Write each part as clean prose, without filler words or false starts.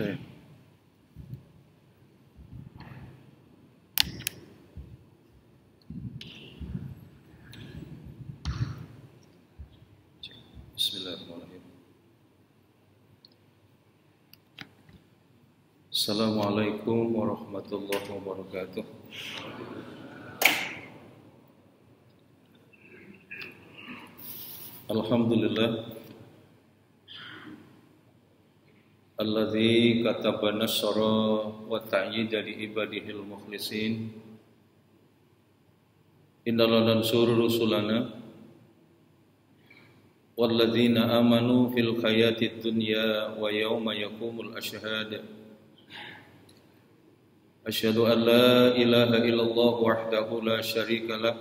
Oke. Bismillahirrahmanirrahim. Assalamualaikum warahmatullahi wabarakatuh. Alhamdulillah alladzi kataba nasra wa ta'yida li ibadihil mukhlisin. Inna lanansuru rusulana walladzina amanu fil hayatid dunya wa yawma yaqumul ashhad. Asyhadu an la ilaha illallah wahdahu la syarika lah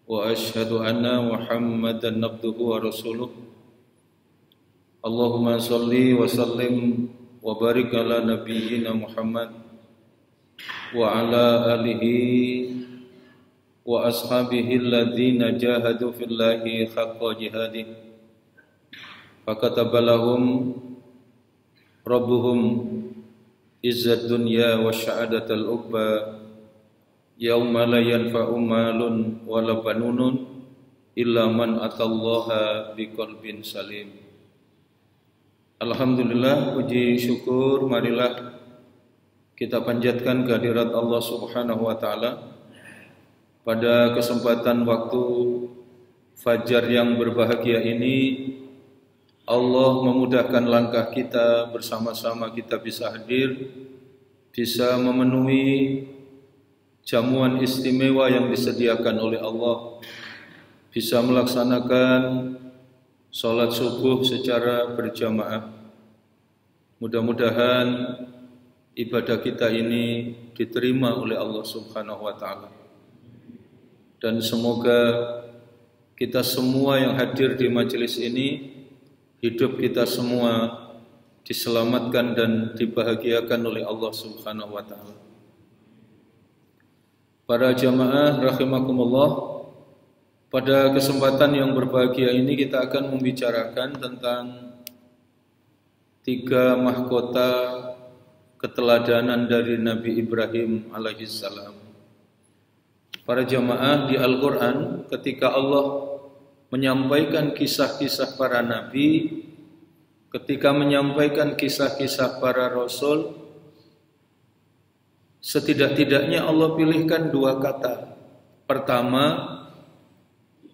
wa asyhadu anna Muhammadan abduhu wa rasuluh. Allahumma salli wa sallim wa barik ala nabiyyina Muhammad wa ala alihi wa ashabihi alladhina jahadu fillahi haqqa jihadih fakataba lahum rabbuhum izzat dunya wa sya'adatal uqba yauma la yanfa'u malun wala banunun illa man atallaha biqalbin salim. Alhamdulillah, puji syukur marilah kita panjatkan kehadirat Allah Subhanahu wa taala pada kesempatan waktu fajar yang berbahagia ini. Allah memudahkan langkah kita, bersama-sama kita bisa hadir, bisa memenuhi jamuan istimewa yang disediakan oleh Allah, bisa melaksanakan salat subuh secara berjamaah. Mudah-mudahan ibadah kita ini diterima oleh Allah Subhanahu wa taala. Dan semoga kita semua yang hadir di majelis ini, hidup kita semua diselamatkan dan dibahagiakan oleh Allah Subhanahu wa taala. Para jamaah rahimakumullah, pada kesempatan yang berbahagia ini kita akan membicarakan tentang 3 mahkota keteladanan dari Nabi Ibrahim alaihissalam. Para jamaah, di Al-Quran ketika Allah menyampaikan kisah-kisah para nabi, ketika menyampaikan kisah-kisah para rasul, setidak-tidaknya Allah pilihkan 2 kata. Pertama,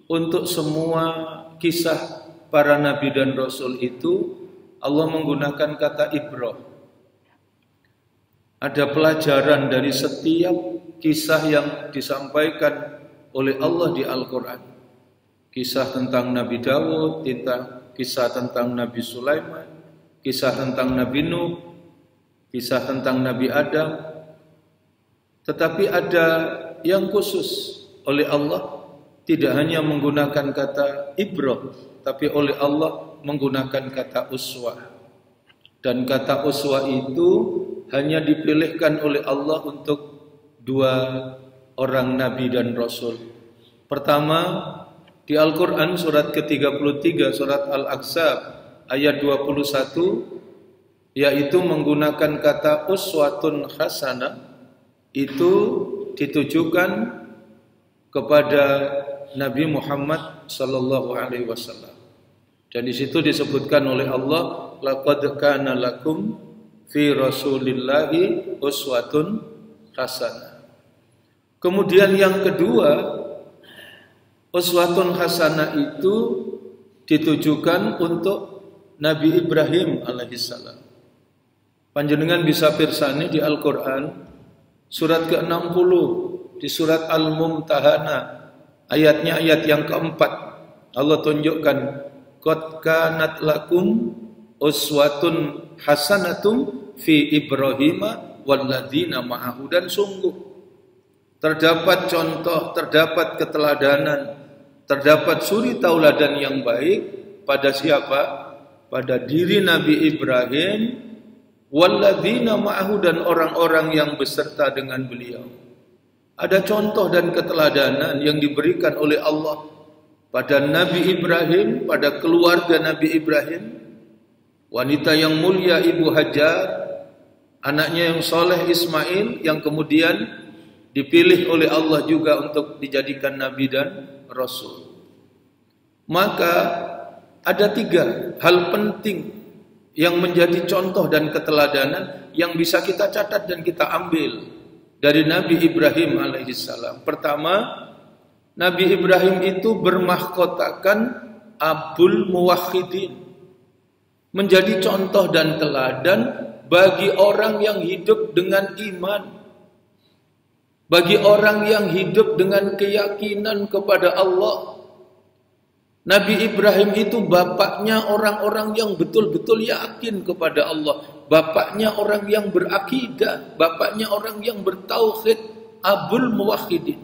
untuk semua kisah para nabi dan rasul itu Allah menggunakan kata ibrah. Ada pelajaran dari setiap kisah yang disampaikan oleh Allah di Al-Quran. Kisah tentang Nabi Dawud, kisah tentang Nabi Sulaiman, kisah tentang Nabi Nuh, kisah tentang Nabi Adam. Tetapi ada yang khusus oleh Allah, tidak hanya menggunakan kata ibrah, tapi oleh Allah menggunakan kata uswah. Dan kata uswah itu hanya dipilihkan oleh Allah untuk 2 orang nabi dan rasul. Pertama, di Al-Quran surat ke-33, surat Al-Ahzab ayat 21, yaitu menggunakan kata uswatun hasanah, itu ditujukan kepada Nabi Muhammad sallallahu alaihi wasallam. Dan di situ disebutkan oleh Allah, laqad kana lakum fi rasulillahi uswatun hasanah. Kemudian yang kedua, uswatun hasanah itu ditujukan untuk Nabi Ibrahim alaihissalam. Panjenengan bisa pirsani di Al-Quran surat ke-60, di surat Al-Mumtahana, ayatnya ayat yang keempat, Allah tunjukkan qad kanat lakum uswatun hasanatum fi Ibrahim walladzina ma'ahu. Dan sungguh terdapat contoh, terdapat keteladanan, terdapat suri tauladan yang baik pada siapa? Pada diri Nabi Ibrahim walladzina ma'ahu, dan orang-orang yang beserta dengan beliau. Ada contoh dan keteladanan yang diberikan oleh Allah pada Nabi Ibrahim, pada keluarga Nabi Ibrahim, wanita yang mulia Ibu Hajar, anaknya yang soleh Ismail, yang kemudian dipilih oleh Allah juga untuk dijadikan Nabi dan Rasul. Maka ada 3 hal penting yang menjadi contoh dan keteladanan yang bisa kita catat dan kita ambil dari Nabi Ibrahim alaihissalam. Pertama, Nabi Ibrahim itu bermahkotakan Abul Muwahhidin, menjadi contoh dan teladan bagi orang yang hidup dengan iman, bagi orang yang hidup dengan keyakinan kepada Allah. Nabi Ibrahim itu bapaknya orang-orang yang betul-betul yakin kepada Allah, bapaknya orang yang berakidah, bapaknya orang yang bertauhid, Abul Muwahhidin.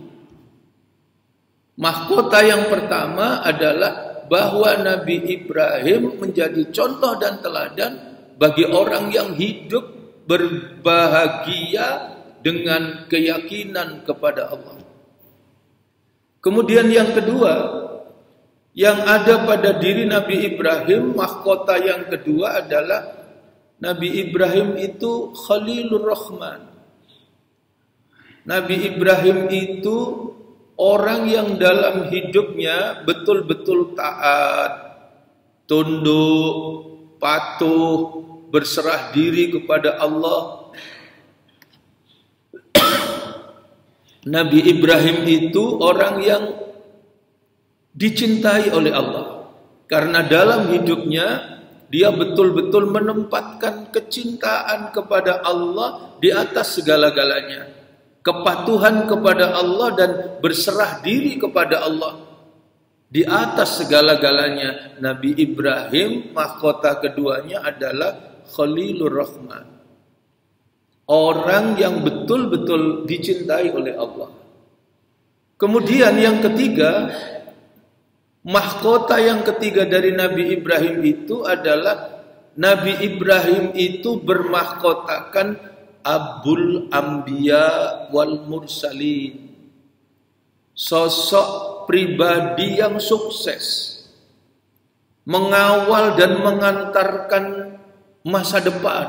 Mahkota yang pertama adalah bahwa Nabi Ibrahim menjadi contoh dan teladan bagi orang yang hidup berbahagia dengan keyakinan kepada Allah. Kemudian yang kedua, yang ada pada diri Nabi Ibrahim, mahkota yang kedua adalah Nabi Ibrahim itu Khalilur Rahman. Nabi Ibrahim itu orang yang dalam hidupnya betul-betul taat, tunduk, patuh, berserah diri kepada Allah. Nabi Ibrahim itu orang yang dicintai oleh Allah, karena dalam hidupnya dia betul-betul menempatkan kecintaan kepada Allah di atas segala-galanya, kepatuhan kepada Allah dan berserah diri kepada Allah di atas segala-galanya. Nabi Ibrahim mahkota keduanya adalah Khalilur Rahman, orang yang betul-betul dicintai oleh Allah. Kemudian yang ketiga, mahkota yang ketiga dari Nabi Ibrahim itu adalah Nabi Ibrahim itu bermahkotakan Abul Anbiya wal Mursalin, sosok pribadi yang sukses, mengawal dan mengantarkan masa depan.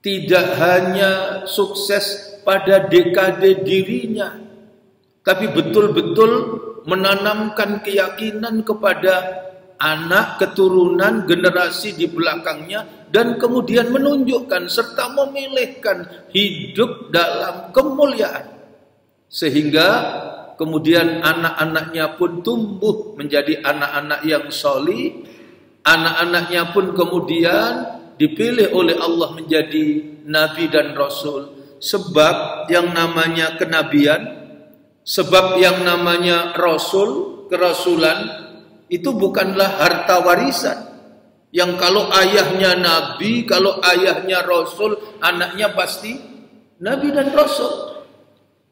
Tidak hanya sukses pada dekade dirinya, tapi betul-betul menanamkan keyakinan kepada anak, keturunan, generasi di belakangnya, dan kemudian menunjukkan serta memilihkan hidup dalam kemuliaan, sehingga kemudian anak-anaknya pun tumbuh menjadi anak-anak yang solih. Anak-anaknya pun kemudian dipilih oleh Allah menjadi nabi dan rasul. Sebab yang namanya kenabian, sebab yang namanya rasul, kerasulan, itu bukanlah harta warisan yang kalau ayahnya nabi, kalau ayahnya rasul, anaknya pasti nabi dan rasul.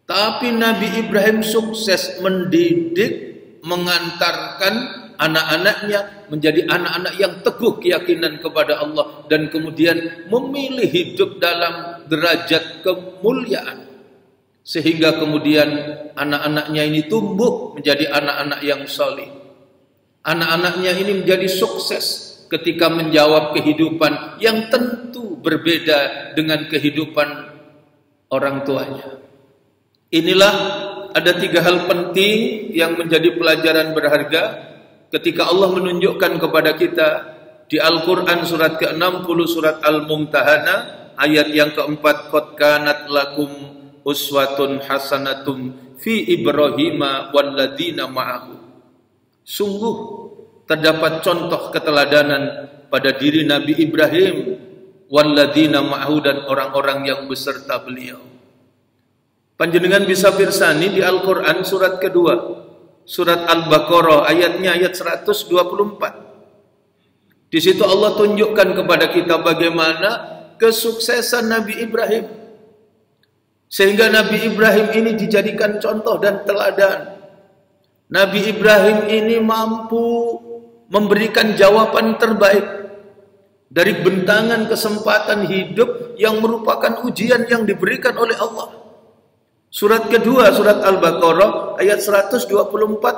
Tapi Nabi Ibrahim sukses mendidik, mengantarkan anak-anaknya menjadi anak-anak yang teguh keyakinan kepada Allah, dan kemudian memilih hidup dalam derajat kemuliaan, sehingga kemudian anak-anaknya ini tumbuh menjadi anak-anak yang saleh. Anak-anaknya ini menjadi sukses ketika menjawab kehidupan yang tentu berbeda dengan kehidupan orang tuanya. Inilah ada 3 hal penting yang menjadi pelajaran berharga ketika Allah menunjukkan kepada kita di Al-Quran surat ke-60 surat Al-Mumtahana ayat yang keempat, qad kanat lakum uswatun hasanatum fi Ibrahima walladzina ma'ahu. Sungguh terdapat contoh keteladanan pada diri Nabi Ibrahim, walladzina ma'ahu, dan orang-orang yang beserta beliau. Panjenengan bisa pirsani di Al-Quran surat kedua, surat Al-Baqarah ayatnya ayat 124. Di situ Allah tunjukkan kepada kita bagaimana kesuksesan Nabi Ibrahim, sehingga Nabi Ibrahim ini dijadikan contoh dan teladan. Nabi Ibrahim ini mampu memberikan jawaban terbaik dari bentangan kesempatan hidup yang merupakan ujian yang diberikan oleh Allah. Surat kedua, surat Al-Baqarah ayat 124,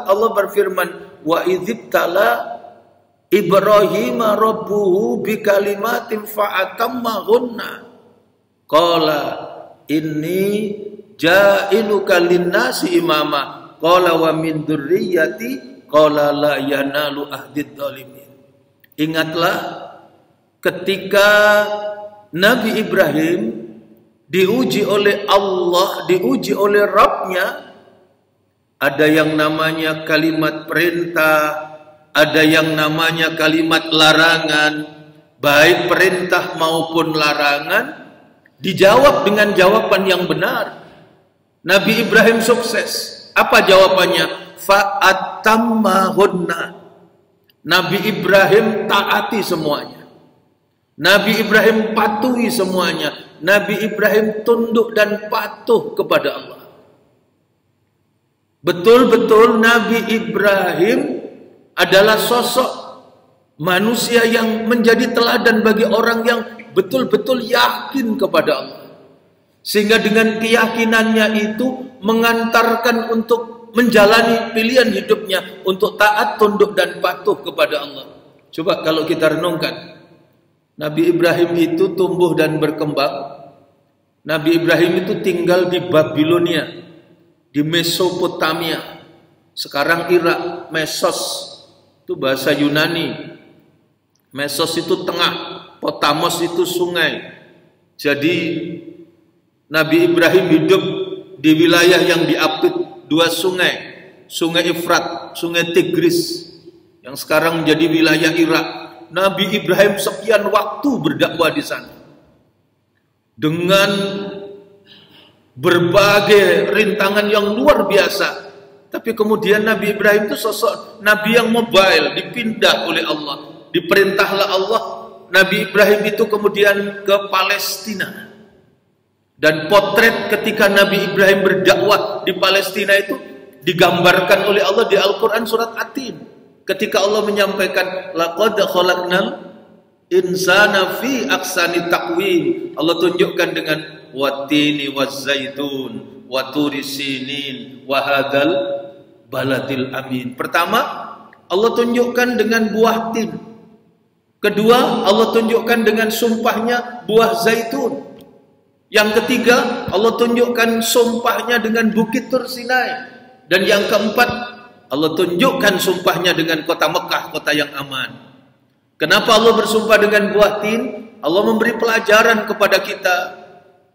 Allah berfirman, wa idzibtala Ibrahim rabbuhu bikalimatin fa'atammahunna. Qala inni ja'iluka linnasi imama. Qala wa min dzurriyyati. Qala la yanalu ahdid dzalimin. Ingatlah ketika Nabi Ibrahim diuji oleh Allah, diuji oleh Rabb-Nya. Ada yang namanya kalimat perintah, ada yang namanya kalimat larangan. Baik perintah maupun larangan dijawab dengan jawaban yang benar. Nabi Ibrahim sukses. Apa jawabannya? Fa'atammahunna. Nabi Ibrahim taati semuanya. Nabi Ibrahim patuhi semuanya. Nabi Ibrahim tunduk dan patuh kepada Allah. Betul-betul Nabi Ibrahim adalah sosok manusia yang menjadi teladan bagi orang yang betul-betul yakin kepada Allah. Sehingga dengan keyakinannya itu mengantarkan untuk menjalani pilihan hidupnya untuk taat, tunduk dan patuh kepada Allah. Coba kalau kita renungkan, Nabi Ibrahim itu tumbuh dan berkembang. Nabi Ibrahim itu tinggal di Babilonia, di Mesopotamia, sekarang Irak. Mesos itu bahasa Yunani. Mesos itu tengah, Potamos itu sungai. Jadi Nabi Ibrahim hidup di wilayah yang diapit dua sungai, Sungai Efrat, Sungai Tigris, yang sekarang menjadi wilayah Irak. Nabi Ibrahim sekian waktu berdakwah di sana dengan berbagai rintangan yang luar biasa. Tapi kemudian Nabi Ibrahim itu sosok Nabi yang mobile, dipindah oleh Allah, diperintahlah Allah. Nabi Ibrahim itu kemudian ke Palestina. Dan potret ketika Nabi Ibrahim berdakwah di Palestina itu digambarkan oleh Allah di Al-Quran surat At-Tin. Ketika Allah menyampaikan laqad khalaqnal insana fi ahsani taqwim. Allah tunjukkan dengan watini wazzaitun wa turi sinin wa hadzal baladil amin. Pertama, Allah tunjukkan dengan buah tin. Kedua, Allah tunjukkan dengan sumpahnya buah zaitun. Yang ketiga, Allah tunjukkan sumpahnya dengan bukit Tur Sinai. Dan yang keempat, Allah tunjukkan sumpahnya dengan kota Mekah, kota yang aman. Kenapa Allah bersumpah dengan buah tin? Allah memberi pelajaran kepada kita.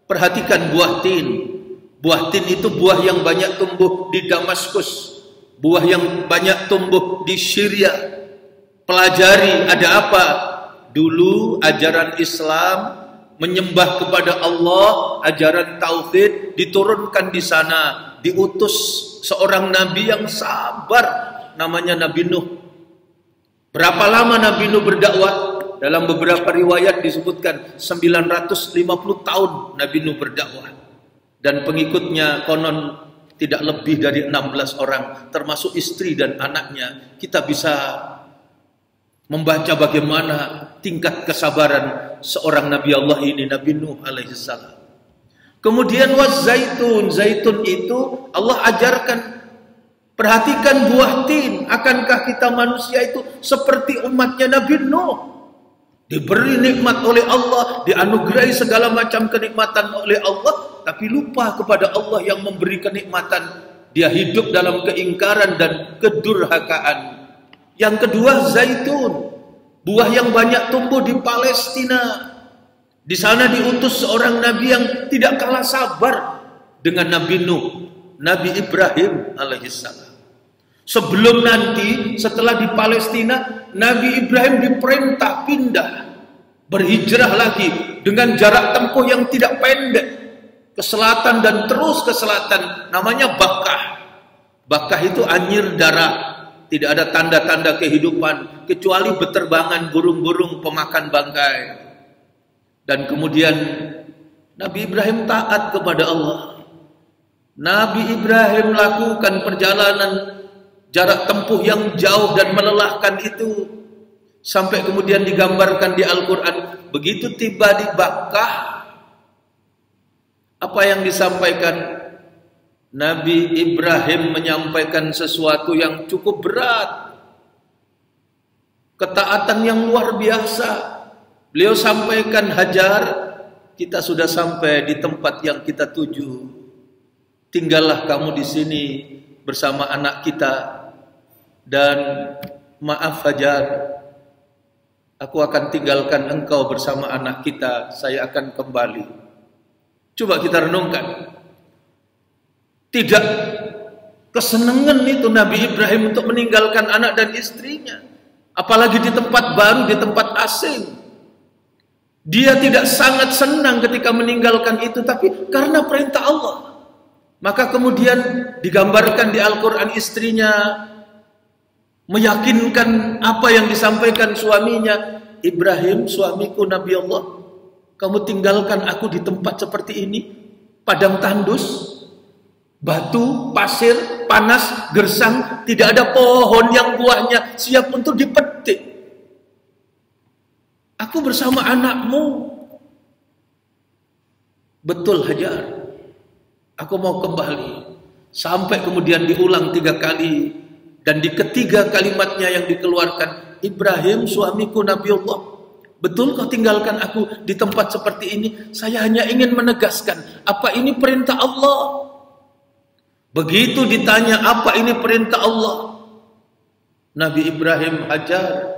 Perhatikan buah tin. Buah tin itu buah yang banyak tumbuh di Damaskus, buah yang banyak tumbuh di Syria. Pelajari ada apa? Dulu ajaran Islam menyembah kepada Allah, ajaran tauhid diturunkan di sana. Diutus seorang nabi yang sabar, namanya Nabi Nuh. Berapa lama Nabi Nuh berdakwah? Dalam beberapa riwayat disebutkan 950 tahun Nabi Nuh berdakwah. Dan pengikutnya konon tidak lebih dari 16 orang, termasuk istri dan anaknya. Kita bisa membaca bagaimana tingkat kesabaran seorang Nabi Allah ini, Nabi Nuh alaihissalam. Kemudian zaitun, zaitun itu Allah ajarkan. Perhatikan buah tin. Akankah kita manusia itu seperti umatnya Nabi Nuh? Diberi nikmat oleh Allah, dianugerahi segala macam kenikmatan oleh Allah, tapi lupa kepada Allah yang memberi kenikmatan. Dia hidup dalam keingkaran dan kedurhakaan. Yang kedua, zaitun, buah yang banyak tumbuh di Palestina. Di sana diutus seorang nabi yang tidak kalah sabar dengan Nabi Nuh, Nabi Ibrahim alaihissalam. Sebelum nanti, setelah di Palestina, Nabi Ibrahim diperintah pindah, berhijrah lagi dengan jarak tempuh yang tidak pendek ke selatan dan terus ke selatan, namanya Bakkah. Bakkah itu anyir darah. Tidak ada tanda-tanda kehidupan kecuali beterbangan burung-burung pemakan bangkai. Dan kemudian Nabi Ibrahim taat kepada Allah. Nabi Ibrahim lakukan perjalanan jarak tempuh yang jauh dan melelahkan itu, sampai kemudian digambarkan di Al-Quran. Begitu tiba di Bakkah, apa yang disampaikan? Nabi Ibrahim menyampaikan sesuatu yang cukup berat. ketaatan yang luar biasa. Beliau sampaikan, Hajar, kita sudah sampai di tempat yang kita tuju. Tinggallah kamu di sini bersama anak kita. Dan maaf Hajar, aku akan tinggalkan engkau bersama anak kita. Saya akan kembali. Coba kita renungkan. Tidak kesenangan itu Nabi Ibrahim untuk meninggalkan anak dan istrinya. Apalagi di tempat baru, di tempat asing. Dia tidak sangat senang ketika meninggalkan itu, tapi karena perintah Allah. Maka kemudian digambarkan di Al-Quran istrinya meyakinkan apa yang disampaikan suaminya. Ibrahim, suamiku Nabi Allah, kamu tinggalkan aku di tempat seperti ini, padang tandus, batu, pasir, panas, gersang, tidak ada pohon yang buahnya siap untuk dipetik. Aku bersama anakmu. Betul Hajar, aku mau kembali. Sampai kemudian diulang 3 kali. Dan di ketiga kalimatnya yang dikeluarkan, Ibrahim, suamiku Nabi Allah, betul kau tinggalkan aku di tempat seperti ini? Saya hanya ingin menegaskan, apa ini perintah Allah? Begitu ditanya, apa ini perintah Allah? Nabi Ibrahim, Hajar,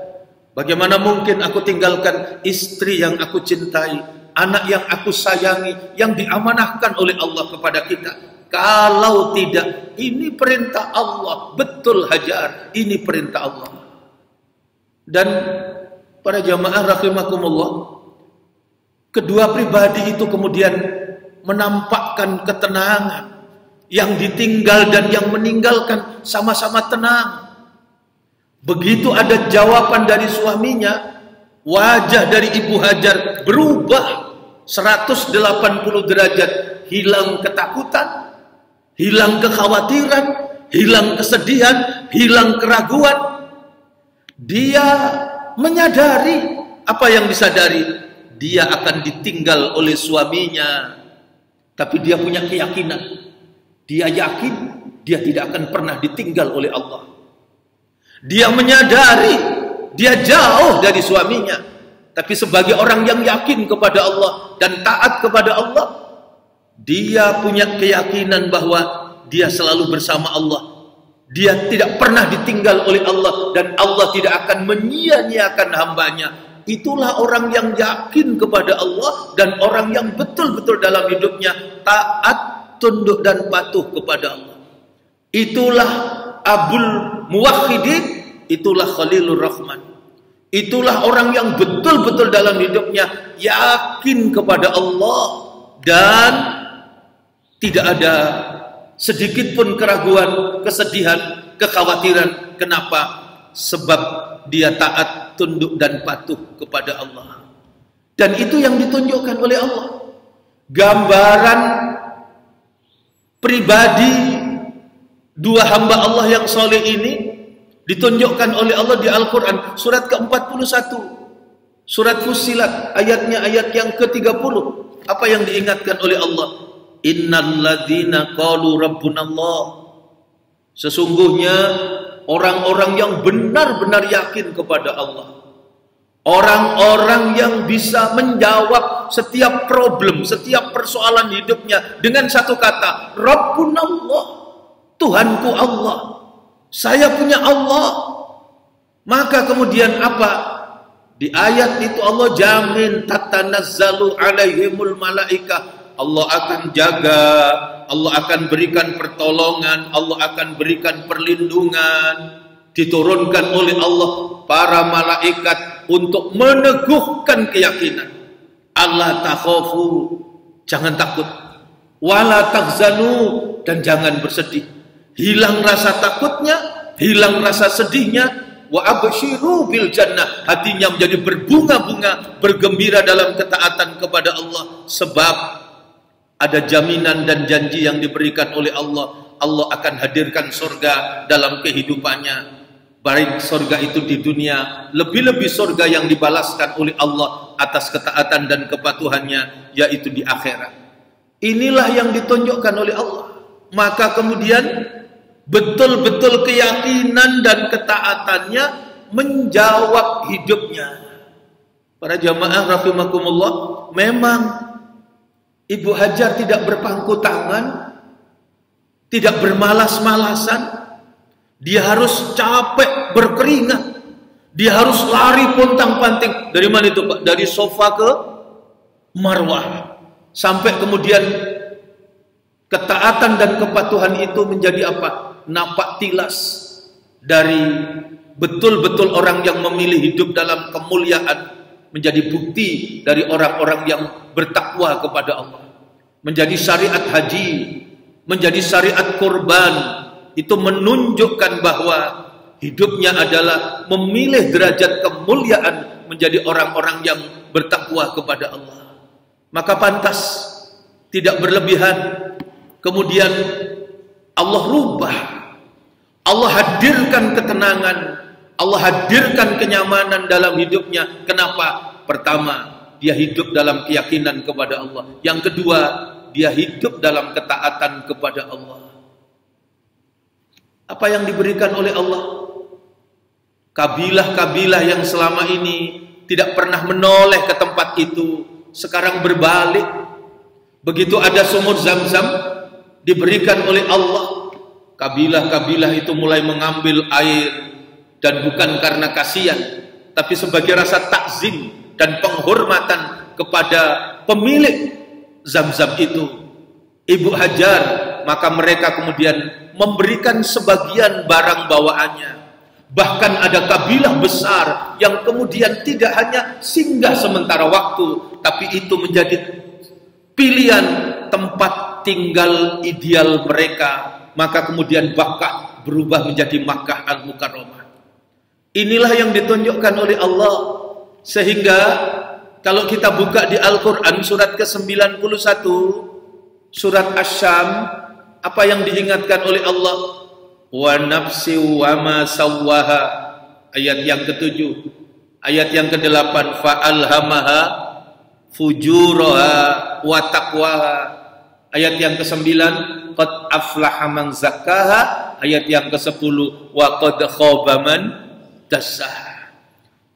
bagaimana mungkin aku tinggalkan istri yang aku cintai, anak yang aku sayangi, yang diamanahkan oleh Allah kepada kita? Kalau tidak, ini perintah Allah. Betul Hajar, ini perintah Allah. Dan para jamaah rahimakumullah, kedua pribadi itu kemudian menampakkan ketenangan. Yang ditinggal dan yang meninggalkan sama-sama tenang. Begitu ada jawaban dari suaminya, wajah dari Ibu Hajar berubah 180 derajat. Hilang ketakutan, hilang kekhawatiran, hilang kesedihan, hilang keraguan. Dia menyadari, apa yang disadari? Dia akan ditinggal oleh suaminya. Tapi dia punya keyakinan. Dia yakin dia tidak akan pernah ditinggal oleh Allah. Dia menyadari dia jauh dari suaminya. Tapi sebagai orang yang yakin kepada Allah dan taat kepada Allah, dia punya keyakinan bahwa dia selalu bersama Allah. Dia tidak pernah ditinggal oleh Allah dan Allah tidak akan menyia-nyiakan hambanya. Itulah orang yang yakin kepada Allah dan orang yang betul-betul dalam hidupnya taat, tunduk dan patuh kepada Allah. Itulah Abul Muwahhidin, itulah Khalilur Rahman. Itulah orang yang betul-betul dalam hidupnya yakin kepada Allah dan tidak ada sedikit pun keraguan, kesedihan, kekhawatiran. Kenapa? Sebab dia taat, tunduk dan patuh kepada Allah. Dan itu yang ditunjukkan oleh Allah. Gambaran pribadi dua hamba Allah yang soleh ini ditunjukkan oleh Allah di Al-Quran surat ke-41, surat Fussilat, ayatnya ayat yang ke-30. Apa yang diingatkan oleh Allah? Innalladzina qalu rabbunallah, sesungguhnya orang-orang yang benar-benar yakin kepada Allah, orang-orang yang bisa menjawab setiap problem, setiap persoalan hidupnya dengan satu kata, Rabbunallah, Tuhanku Allah, saya punya Allah. Maka kemudian apa? Di ayat itu Allah jamin, tatanazzalu alaihimul malaikah, Allah akan jaga, Allah akan berikan pertolongan, Allah akan berikan perlindungan. Diturunkan oleh Allah para malaikat untuk meneguhkan keyakinan. Allah takhafu, jangan takut. Wala tahzanu, dan jangan bersedih. Hilang rasa takutnya, hilang rasa sedihnya. Wa abshiru bil jannah, hatinya menjadi berbunga-bunga, bergembira dalam ketaatan kepada Allah. Sebab ada jaminan dan janji yang diberikan oleh Allah. Allah akan hadirkan surga dalam kehidupannya. Baik surga itu di dunia, lebih-lebih surga yang dibalaskan oleh Allah atas ketaatan dan kepatuhannya, yaitu di akhirat. Inilah yang ditunjukkan oleh Allah. Maka kemudian betul-betul keyakinan dan ketaatannya menjawab hidupnya. Para jamaah rahimakumullah, memang Ibu Hajar tidak berpangku tangan, tidak bermalas-malasan. Dia harus capek, berkeringat. Dia harus lari pontang-panting. Dari mana itu Pak? Dari sofa ke Marwah. Sampai kemudian ketaatan dan kepatuhan itu menjadi apa? Napak tilas dari betul-betul orang yang memilih hidup dalam kemuliaan, menjadi bukti dari orang-orang yang bertakwa kepada Allah. Menjadi syariat haji, menjadi syariat kurban, itu menunjukkan bahwa hidupnya adalah memilih derajat kemuliaan menjadi orang-orang yang bertakwa kepada Allah. Maka pantas, tidak berlebihan. Kemudian Allah rubah, Allah hadirkan ketenangan, Allah hadirkan kenyamanan dalam hidupnya. Kenapa? Pertama, dia hidup dalam keyakinan kepada Allah. Yang kedua, dia hidup dalam ketaatan kepada Allah. Apa yang diberikan oleh Allah? Kabilah-kabilah yang selama ini tidak pernah menoleh ke tempat itu, sekarang berbalik. Begitu ada sumur Zam-Zam diberikan oleh Allah, kabilah-kabilah itu mulai mengambil air, dan bukan karena kasihan, tapi sebagai rasa takzim dan penghormatan kepada pemilik Zam-Zam itu, Ibu Hajar. Maka mereka kemudian memberikan sebagian barang bawaannya. Bahkan ada kabilah besar yang kemudian tidak hanya singgah sementara waktu, tapi itu menjadi pilihan tempat tinggal ideal mereka. Maka kemudian Bakkah berubah menjadi Makkah Al-Mukarramah. Inilah yang ditunjukkan oleh Allah. Sehingga kalau kita buka di Al-Quran surat ke-91, surat Asy-Syam, apa yang diingatkan oleh Allah? Wa nafsi wa ma sawwaha, ayat yang ke-7. Ayat yang ke-8, fa alhamaha fujuraha wa taqwaha. Ayat yang ke-9, qad aflaha man zakkaha. Ayat yang ke-10, wa qad khaba man dassaha.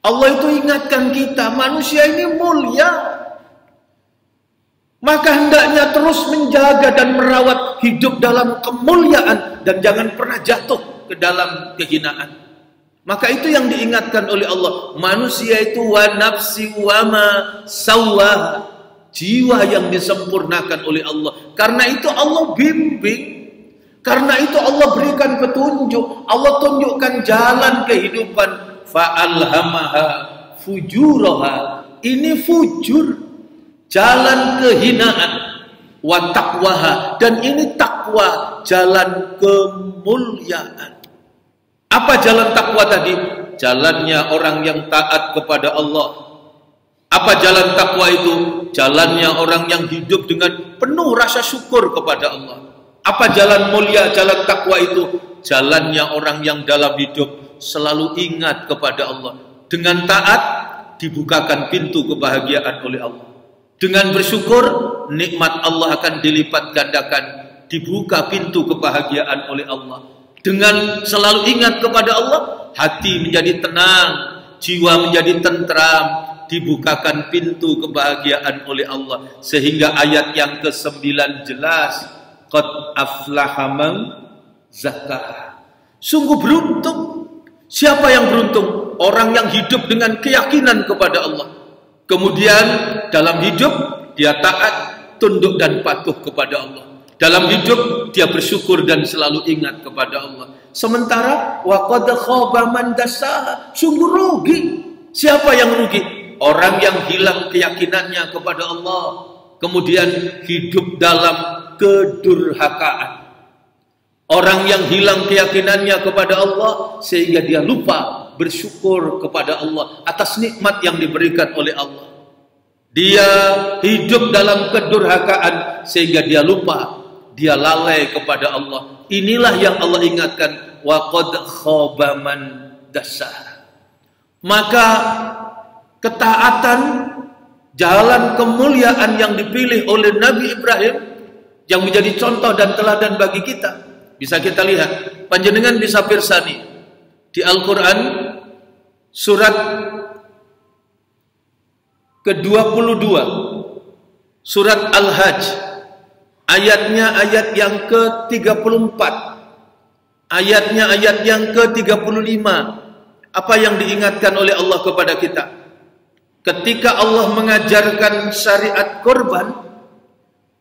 Allah itu ingatkan kita, manusia ini mulia. Maka hendaknya terus menjaga dan merawat hidup dalam kemuliaan, dan jangan pernah jatuh ke dalam kehinaan. Maka itu yang diingatkan oleh Allah. Manusia itu wa nafsi wa ma sawwaha, jiwa yang disempurnakan oleh Allah. Karena itu Allah bimbing, karena itu Allah berikan petunjuk, Allah tunjukkan jalan kehidupan. Fa alhamaha fujuraha, ini fujur, jalan kehinaan, wa taqwaha, dan ini takwa, jalan kemuliaan. Apa jalan takwa tadi? Jalannya orang yang taat kepada Allah. Apa jalan takwa itu? Jalannya orang yang hidup dengan penuh rasa syukur kepada Allah. Apa jalan mulia, jalan takwa itu? Jalannya orang yang dalam hidup selalu ingat kepada Allah. Dengan taat dibukakan pintu kebahagiaan oleh Allah. Dengan bersyukur, nikmat Allah akan dilipat gandakan, dibuka pintu kebahagiaan oleh Allah. Dengan selalu ingat kepada Allah, hati menjadi tenang, jiwa menjadi tentram, dibukakan pintu kebahagiaan oleh Allah. Sehingga ayat yang ke-9 jelas, qad aflaha man zakkaha. Sungguh beruntung. Siapa yang beruntung? Orang yang hidup dengan keyakinan kepada Allah. Kemudian dalam hidup dia taat, tunduk dan patuh kepada Allah. Dalam hidup dia bersyukur dan selalu ingat kepada Allah. Sementara wa qad khaba man dassaha, sungguh rugi. Siapa yang rugi? Orang yang hilang keyakinannya kepada Allah, kemudian hidup dalam kedurhakaan. Orang yang hilang keyakinannya kepada Allah sehingga dia lupa bersyukur kepada Allah atas nikmat yang diberikan oleh Allah. Dia hidup dalam kedurhakaan sehingga dia lupa, dia lalai kepada Allah. Inilah yang Allah ingatkan, wa qad khaba man dassaha. Maka ketaatan, jalan kemuliaan yang dipilih oleh Nabi Ibrahim yang menjadi contoh dan teladan bagi kita. Bisa kita lihat, panjenengan bisa pirsani di Al-Quran surat ke-22, surat Al-Hajj, ayatnya ayat yang ke-34, ayatnya ayat yang ke-35. Apa yang diingatkan oleh Allah kepada kita? Ketika Allah mengajarkan syariat korban,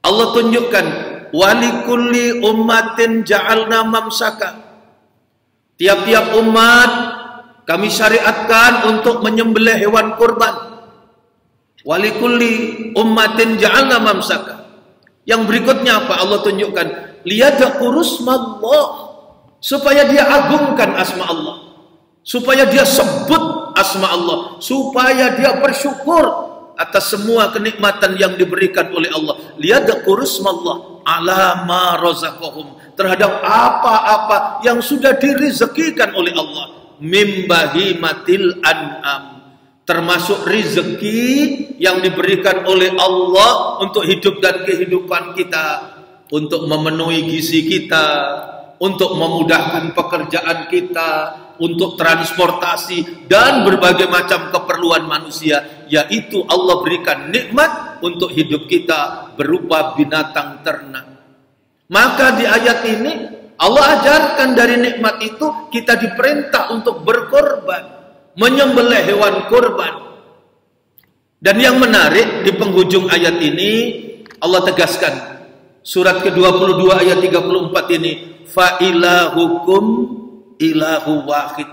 Allah tunjukkan walikulli ummatin ja'alna mamsaka. Tiap-tiap umat kami syariatkan untuk menyembelih hewan kurban. Walikulli ummatin ja'alna mamsaka. Yang berikutnya apa? Allah tunjukkan liyadhkuru ismallah, supaya dia agungkan asma Allah, supaya dia sebut asma Allah, supaya dia bersyukur atas semua kenikmatan yang diberikan oleh Allah. Liyadhkuru ismallah ala ma razaqahum, terhadap apa-apa yang sudah direzekikan oleh Allah, mim bahimatil an'am, termasuk rezeki yang diberikan oleh Allah untuk hidup dan kehidupan kita, untuk memenuhi gizi kita, untuk memudahkan pekerjaan kita, untuk transportasi dan berbagai macam keperluan manusia, yaitu Allah berikan nikmat untuk hidup kita berupa binatang ternak. Maka di ayat ini Allah ajarkan dari nikmat itu kita diperintah untuk berkorban, menyembelih hewan korban. Dan yang menarik di penghujung ayat ini Allah tegaskan, surat ke-22 ayat 34 ini, fa ilahukum ilahu wahid,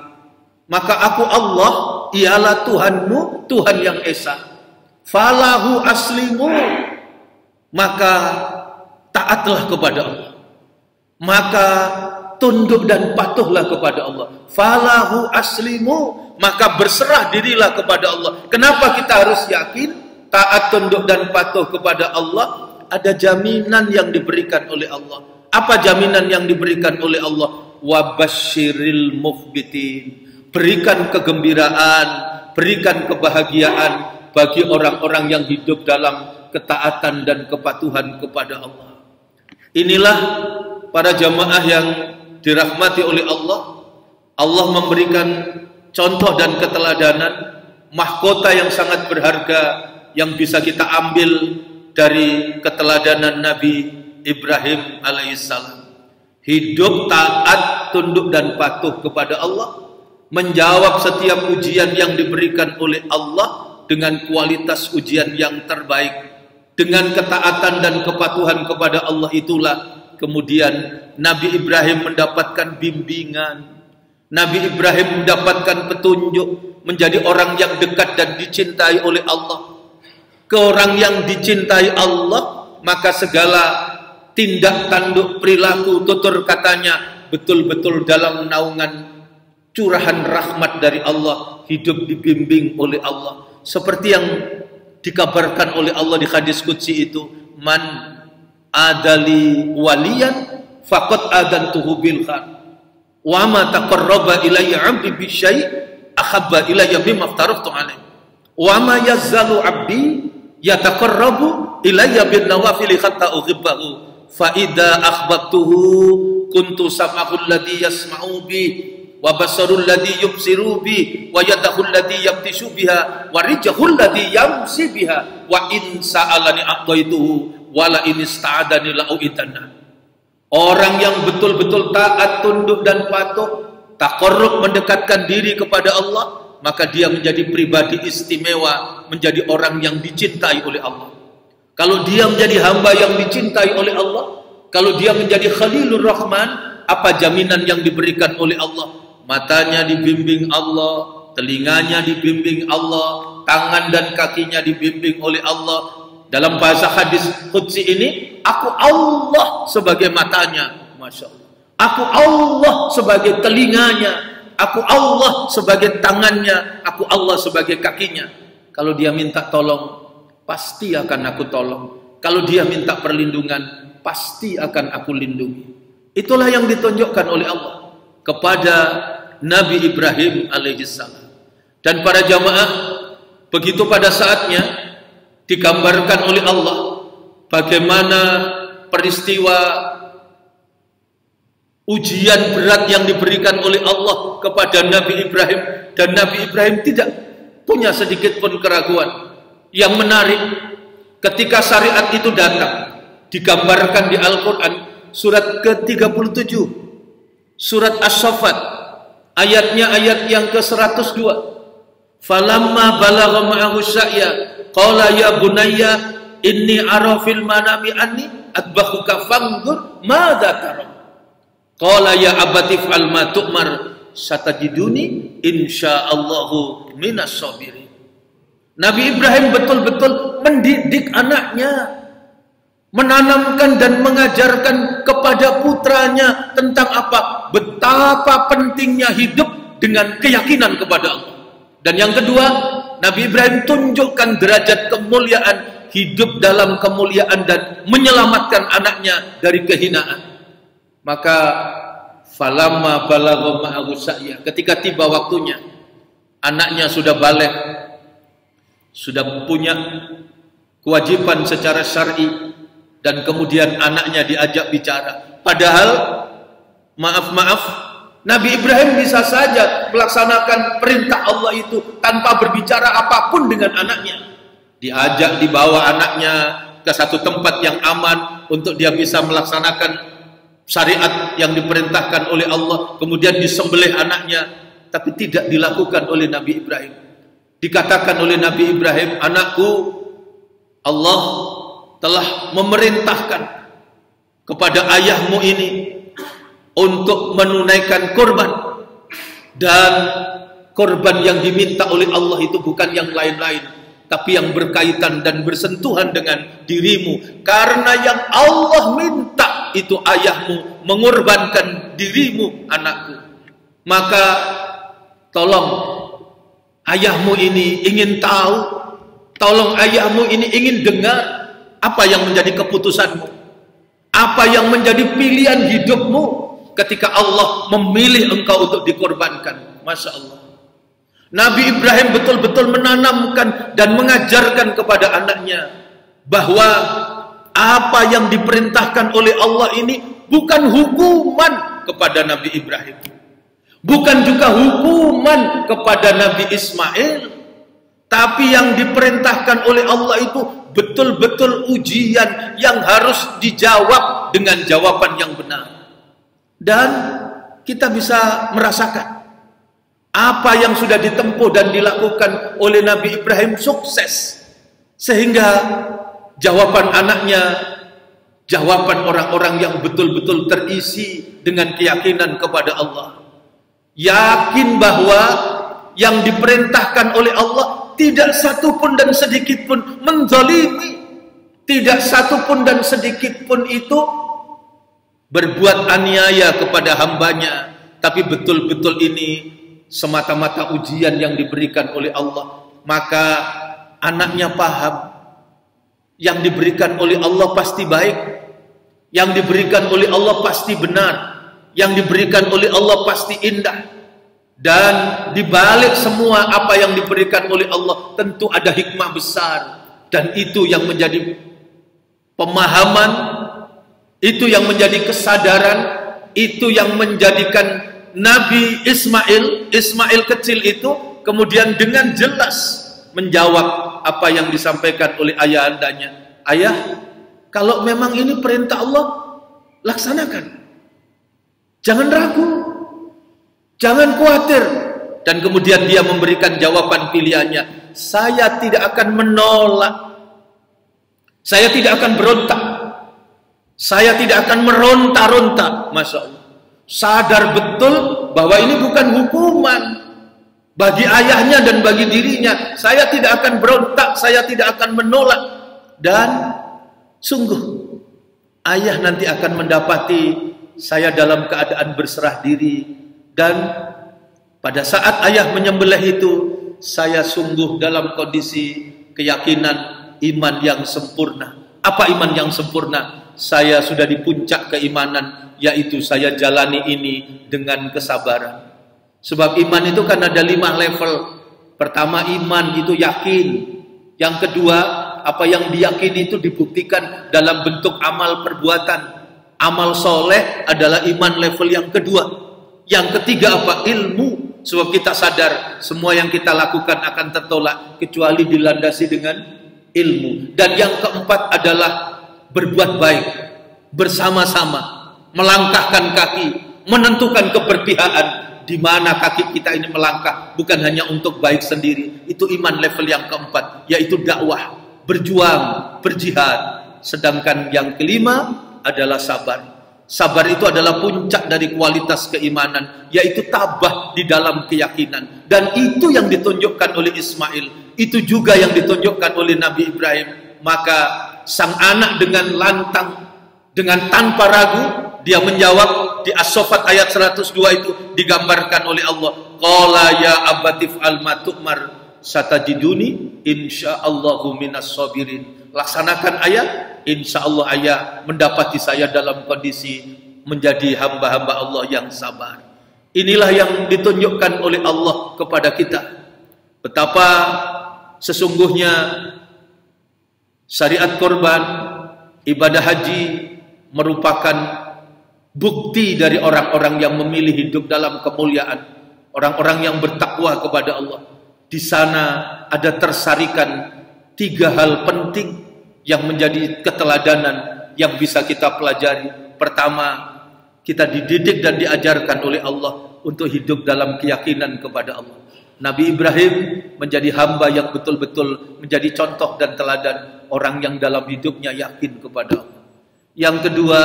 maka aku Allah ialah Tuhanmu, Tuhan yang esa. Falahu aslimu, maka taatlah kepada Allah, maka tunduk dan patuhlah kepada Allah. Falahu aslimu, maka berserah dirilah kepada Allah. Kenapa kita harus yakin taat, tunduk dan patuh kepada Allah? Ada jaminan yang diberikan oleh Allah. Apa jaminan yang diberikan oleh Allah? Wabasyiril mukhbitin, berikan kegembiraan, berikan kebahagiaan bagi orang-orang yang hidup dalam ketaatan dan kepatuhan kepada Allah. Inilah para jamaah yang dirahmati oleh Allah. Allah memberikan contoh dan keteladanan, mahkota yang sangat berharga yang bisa kita ambil dari keteladanan Nabi Ibrahim alaihissalam. Hidup taat, tunduk dan patuh kepada Allah, menjawab setiap ujian yang diberikan oleh Allah dengan kualitas ujian yang terbaik. Dengan ketaatan dan kepatuhan kepada Allah itulah kemudian Nabi Ibrahim mendapatkan bimbingan, Nabi Ibrahim mendapatkan petunjuk, menjadi orang yang dekat dan dicintai oleh Allah. Ke orang yang dicintai Allah, maka segala tindak tanduk, perilaku, tutur katanya betul-betul dalam naungan curahan rahmat dari Allah, hidup dibimbing oleh Allah. Seperti yang dikabarkan oleh Allah di hadis qudsi itu, man adali waliyan faqad adantuhu bil khair wa ma taqarraba ilayya 'abdi bi syai' ahabba ilayya mimma aftaraftu alayhi wa ma yazzalu 'abdi yataqarrabu ilayya bin nawafil hatta uhibbahu fa idza akhbatuhu kuntu sam'ahu alladhi yasma'u bi wa basarul ladzi yubsiru bi wa yadahu alladzi yabtishu biha wa rijhul ladzi yamsi biha wa in sa'alani aqaituhu wa la in ista'adani la'uitanna. Orang yang betul-betul taat, tunduk dan patuh, taqarrub, mendekatkan diri kepada Allah, maka dia menjadi pribadi istimewa, menjadi orang yang dicintai oleh Allah. Kalau dia menjadi hamba yang dicintai oleh Allah, kalau dia menjadi Khalilur Rahman, apa jaminan yang diberikan oleh Allah? Matanya dibimbing Allah, telinganya dibimbing Allah, tangan dan kakinya dibimbing oleh Allah. Dalam bahasa hadis qudsi ini, aku Allah sebagai matanya, Masya Allah. Aku Allah sebagai telinganya, aku Allah sebagai tangannya, aku Allah sebagai kakinya. Kalau dia minta tolong, pasti akan aku tolong. Kalau dia minta perlindungan, pasti akan aku lindungi. Itulah yang ditunjukkan oleh Allah kepada Nabi Ibrahim alaihissalam. Dan para jamaah, begitu pada saatnya digambarkan oleh Allah bagaimana peristiwa ujian berat yang diberikan oleh Allah kepada Nabi Ibrahim Dan Nabi Ibrahim tidak punya sedikit pun keraguan. Yang menarik, ketika syariat itu datang, digambarkan di Al-Quran, surat ke-37, surat As-Saffat, ayatnya ayat yang ke-102. Falamma balagha ma'ahu sa'ya, qala ya bunayya, inni ara fil manami anni adbahuka fanzur madza tara. Qala ya abati fa'al ma tu'mar satajiduni insyaallahu minas sabirin. Nabi Ibrahim betul-betul mendidik anaknya, menanamkan dan mengajarkan kepada putranya tentang apa? Betapa pentingnya hidup dengan keyakinan kepada Allah. Dan yang kedua, Nabi Ibrahim tunjukkan derajat kemuliaan, hidup dalam kemuliaan dan menyelamatkan anaknya dari kehinaan. Maka falamma balagha ma'ahu sa'ya, ketika tiba waktunya, anaknya sudah balik, sudah punya kewajiban secara syar'i, dan kemudian anaknya diajak bicara. Padahal maaf, Nabi Ibrahim bisa saja melaksanakan perintah Allah itu tanpa berbicara apapun dengan anaknya. Diajak, dibawa anaknya ke satu tempat yang aman untuk dia bisa melaksanakan syariat yang diperintahkan oleh Allah, kemudian disembelih anaknya, tapi tidak dilakukan oleh Nabi Ibrahim. Dikatakan oleh Nabi Ibrahim, anakku, Allah telah memerintahkan kepada ayahmu ini untuk menunaikan korban, dan korban yang diminta oleh Allah itu bukan yang lain-lain, tapi yang berkaitan dan bersentuhan dengan dirimu, karena yang Allah minta itu ayahmu mengorbankan dirimu, anakku. Maka tolong ayahmu ini ingin tahu, tolong ayahmu ini ingin dengar apa yang menjadi keputusanmu, apa yang menjadi pilihan hidupmu ketika Allah memilih engkau untuk dikorbankan. Masya Allah, Nabi Ibrahim betul-betul menanamkan dan mengajarkan kepada anaknya bahwa apa yang diperintahkan oleh Allah ini bukan hukuman kepada Nabi Ibrahim, bukan juga hukuman kepada Nabi Ismail, tapi yang diperintahkan oleh Allah itu betul-betul ujian yang harus dijawab dengan jawaban yang benar. Dan kita bisa merasakan apa yang sudah ditempuh dan dilakukan oleh Nabi Ibrahim sukses, sehingga jawaban anaknya, jawaban orang-orang yang betul-betul terisi dengan keyakinan kepada Allah. Yakin bahwa yang diperintahkan oleh Allah tidak satu pun dan sedikit pun menzalimi, tidak satu pun dan sedikit pun itu berbuat aniaya kepada hambanya, tapi betul-betul ini semata-mata ujian yang diberikan oleh Allah. Maka anaknya paham, yang diberikan oleh Allah pasti baik, yang diberikan oleh Allah pasti benar, yang diberikan oleh Allah pasti indah. Dan dibalik semua apa yang diberikan oleh Allah tentu ada hikmah besar. Dan itu yang menjadi pemahaman, itu yang menjadi kesadaran, itu yang menjadikan Nabi Ismail kecil itu kemudian dengan jelas menjawab apa yang disampaikan oleh ayahandanya. Ayah, kalau memang ini perintah Allah, laksanakan. Jangan ragu, jangan khawatir. Dan kemudian dia memberikan jawaban pilihannya. Saya tidak akan menolak, saya tidak akan berontak, saya tidak akan meronta-ronta. Masya Allah, sadar betul bahwa ini bukan hukuman bagi ayahnya dan bagi dirinya. Saya tidak akan berontak, saya tidak akan menolak. Dan sungguh ayah nanti akan mendapati saya dalam keadaan berserah diri. Dan pada saat ayah menyembelih itu, saya sungguh dalam kondisi keyakinan iman yang sempurna. Apa iman yang sempurna? Saya sudah di puncak keimanan, yaitu saya jalani ini dengan kesabaran. Sebab iman itu kan ada 5 level. Pertama, iman itu yakin. Yang kedua, apa yang diyakini itu dibuktikan dalam bentuk amal perbuatan. Amal soleh adalah iman level yang kedua. Yang ketiga apa? Ilmu. Sebab kita sadar semua yang kita lakukan akan tertolak kecuali dilandasi dengan ilmu. Dan yang keempat adalah berbuat baik bersama-sama, melangkahkan kaki, menentukan keberpihakan di mana kaki kita ini melangkah, bukan hanya untuk baik sendiri. Itu iman level yang keempat, yaitu dakwah, berjuang, berjihad. Sedangkan yang kelima adalah sabar. Sabar itu adalah puncak dari kualitas keimanan, yaitu tabah di dalam keyakinan. Dan itu yang ditunjukkan oleh Ismail, itu juga yang ditunjukkan oleh Nabi Ibrahim. Maka sang anak dengan lantang, dengan tanpa ragu, dia menjawab di As-Saffat ayat 102 itu digambarkan oleh Allah. Qala ya abatif al-ma tu'mar satajiduni insyaallahu minas sabirin. Laksanakan ayat, insya Allah ayah mendapati saya dalam kondisi menjadi hamba-hamba Allah yang sabar. Inilah yang ditunjukkan oleh Allah kepada kita. Betapa sesungguhnya syariat korban, ibadah haji merupakan bukti dari orang-orang yang memilih hidup dalam kemuliaan, orang-orang yang bertakwa kepada Allah. Di sana ada tersarikan 3 hal penting yang menjadi keteladanan yang bisa kita pelajari. Pertama, kita dididik dan diajarkan oleh Allah untuk hidup dalam keyakinan kepada Allah. Nabi Ibrahim menjadi hamba yang betul-betul menjadi contoh dan teladan orang yang dalam hidupnya yakin kepada Allah. Yang kedua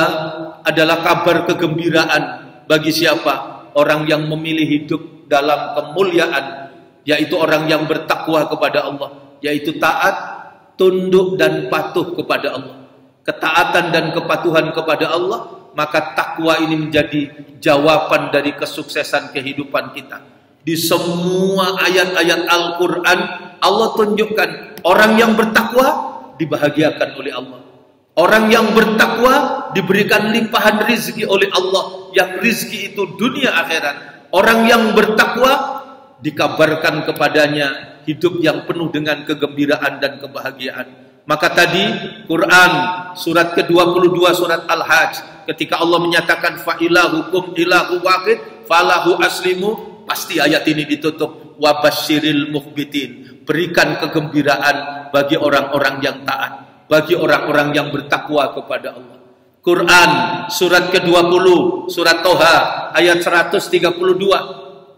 adalah kabar kegembiraan bagi siapa? Orang yang memilih hidup dalam kemuliaan, yaitu orang yang bertakwa kepada Allah, yaitu taat, tunduk dan patuh kepada Allah. Ketaatan dan kepatuhan kepada Allah, maka takwa ini menjadi jawaban dari kesuksesan kehidupan kita. Di semua ayat-ayat Al-Quran, Allah tunjukkan orang yang bertakwa dibahagiakan oleh Allah. Orang yang bertakwa diberikan limpahan rizki oleh Allah, yang rizki itu dunia akhirat. Orang yang bertakwa dikabarkan kepadanya hidup yang penuh dengan kegembiraan dan kebahagiaan. Maka tadi Quran surat ke-22 surat Al-Hajj, ketika Allah menyatakan fa ilahukum ilahu wahid falahu aslimu, pasti ayat ini ditutup wabasyiril mukhbitin, berikan kegembiraan bagi orang-orang yang taat, bagi orang-orang yang bertakwa kepada Allah. Quran surat ke-20 surat Toha ayat 132,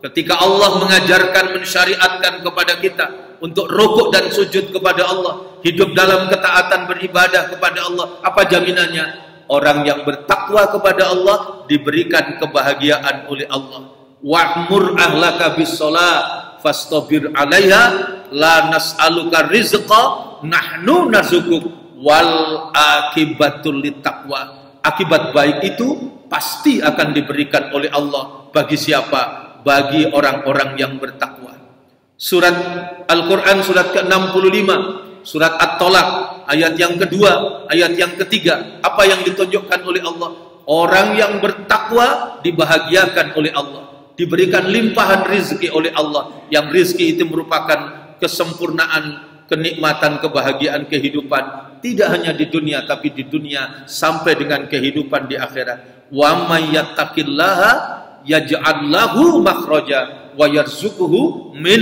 ketika Allah mengajarkan, mensyariatkan kepada kita untuk rukuk dan sujud kepada Allah, hidup dalam ketaatan beribadah kepada Allah, apa jaminannya? Orang yang bertakwa kepada Allah diberikan kebahagiaan oleh Allah. Wa'mur ahlaka bis-shalah fastabir 'alaiha la nas'aluka rizqa nahnu narzuquk wal akibatul littaqwa. Akibat baik itu pasti akan diberikan oleh Allah bagi siapa? Bagi orang-orang yang bertakwa. Surat Al-Quran surat ke-65 surat At-Tolak ayat yang kedua, ayat yang ketiga, apa yang ditunjukkan oleh Allah? Orang yang bertakwa dibahagiakan oleh Allah, diberikan limpahan rizki oleh Allah, yang rizki itu merupakan kesempurnaan, kenikmatan, kebahagiaan kehidupan, tidak hanya di dunia tapi di dunia sampai dengan kehidupan di akhirat. Wa may yattaqillaha yaj'al lahu makhraja wa yarzuquhu min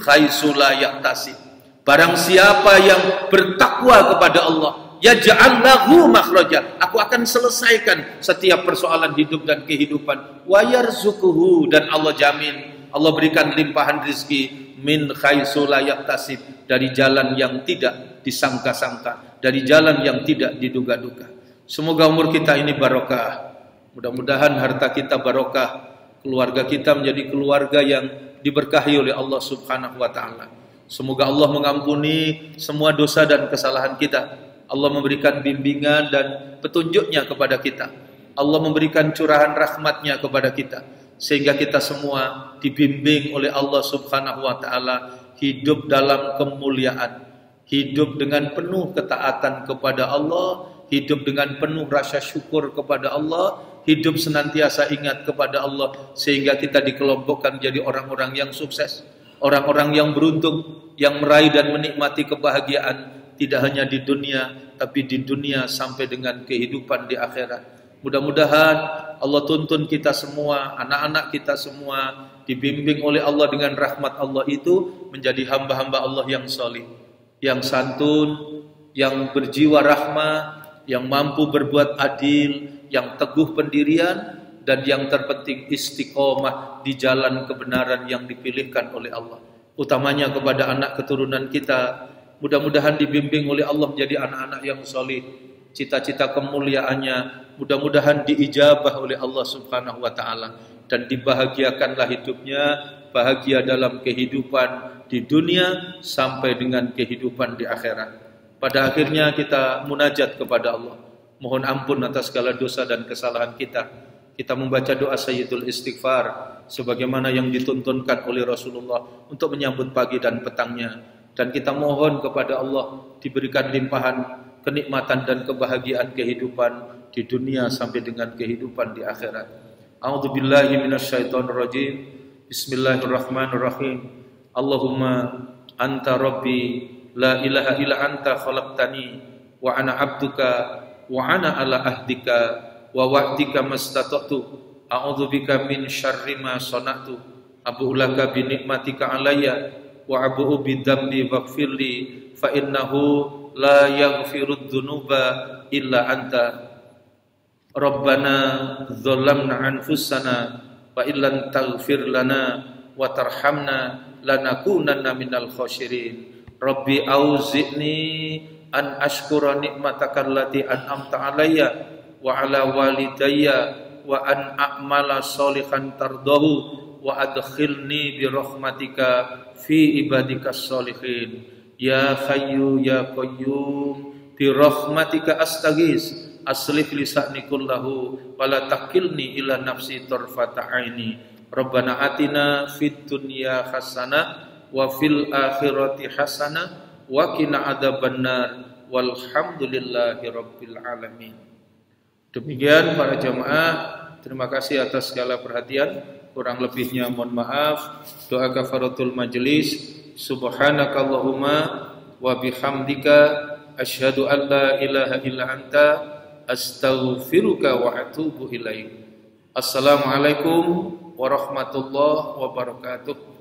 haitsu la yahtasib. Barang siapa yang bertakwa kepada Allah, yaj'al lahu makhraja, aku akan selesaikan setiap persoalan hidup dan kehidupan. Wa yarzuquhu, dan Allah jamin, Allah berikan limpahan rezeki min haitsu la yahtasib, dari jalan yang tidak disangka-sangka, dari jalan yang tidak diduga-duga. Semoga umur kita ini barokah. Mudah-mudahan harta kita barokah, keluarga kita menjadi keluarga yang diberkahi oleh Allah Subhanahu wa taala. Semoga Allah mengampuni semua dosa dan kesalahan kita. Allah memberikan bimbingan dan petunjuknya kepada kita. Allah memberikan curahan rahmatnya kepada kita, sehingga kita semua dibimbing oleh Allah Subhanahu wa taala hidup dalam kemuliaan, hidup dengan penuh ketaatan kepada Allah, hidup dengan penuh rasa syukur kepada Allah, hidup senantiasa ingat kepada Allah, sehingga kita dikelompokkan menjadi orang-orang yang sukses, orang-orang yang beruntung, yang meraih dan menikmati kebahagiaan tidak hanya di dunia, tapi di dunia sampai dengan kehidupan di akhirat. Mudah-mudahan Allah tuntun kita semua, anak-anak kita semua dibimbing oleh Allah dengan rahmat Allah itu menjadi hamba-hamba Allah yang salih, yang santun, yang berjiwa rahmah, yang mampu berbuat adil, yang teguh pendirian, dan yang terpenting istiqomah di jalan kebenaran yang dipilihkan oleh Allah. Utamanya kepada anak keturunan kita, mudah-mudahan dibimbing oleh Allah menjadi anak-anak yang salih. Cita-cita kemuliaannya mudah-mudahan diijabah oleh Allah Subhanahu wa taala dan dibahagiakanlah hidupnya, bahagia dalam kehidupan di dunia sampai dengan kehidupan di akhirat. Pada akhirnya kita munajat kepada Allah, mohon ampun atas segala dosa dan kesalahan kita. Kita membaca doa Sayyidul Istighfar sebagaimana yang dituntunkan oleh Rasulullah untuk menyambut pagi dan petangnya, dan kita mohon kepada Allah diberikan limpahan kenikmatan dan kebahagiaan kehidupan di dunia sampai dengan kehidupan di akhirat. A'udzubillahi minasyaitonirrajim. Bismillahirrahmanirrahim. Allahumma anta rabbi la ilaha illa anta khalaqtani wa ana abduka wa ana ala ahdika wa wa'dika mastata'tu a'udzubika min syarri ma sana'tu abu'u laka bi ni'matika alayya wa abu'u bi dzambi faghfirli fa innahu la yaghfirudz dzunuba illa anta. Rabbana dzalamna anfusana wa illam taghfir lana wa tarhamna lanakunanna minal khasirin. Rabbi auzi'ni an ashkura ni'mataka allati an'amta alayya wa ala walidayya wa an a'mala sholihan tardahu wa adkhilni bi rahmatika fi ibadikas sholihin. Ya Hayyu ya Qayyum bi rahmatika astaghis aslih lisani kullahu wa la takilni ila nafsi tarfata aini. Rabbana atina fid dunya hasanah wa fil akhirati hasanah wa qina adzabannar walhamdulillahi rabbil alamin. Demikian para jamaah, terima kasih atas segala perhatian. Kurang lebihnya mohon maaf. Doa kafaratul majelis. Subhanakallahumma wa bihamdika asyhadu an la ilaha illa anta astaghfiruka wa atubu ilaik. Assalamualaikum warahmatullahi wabarakatuh.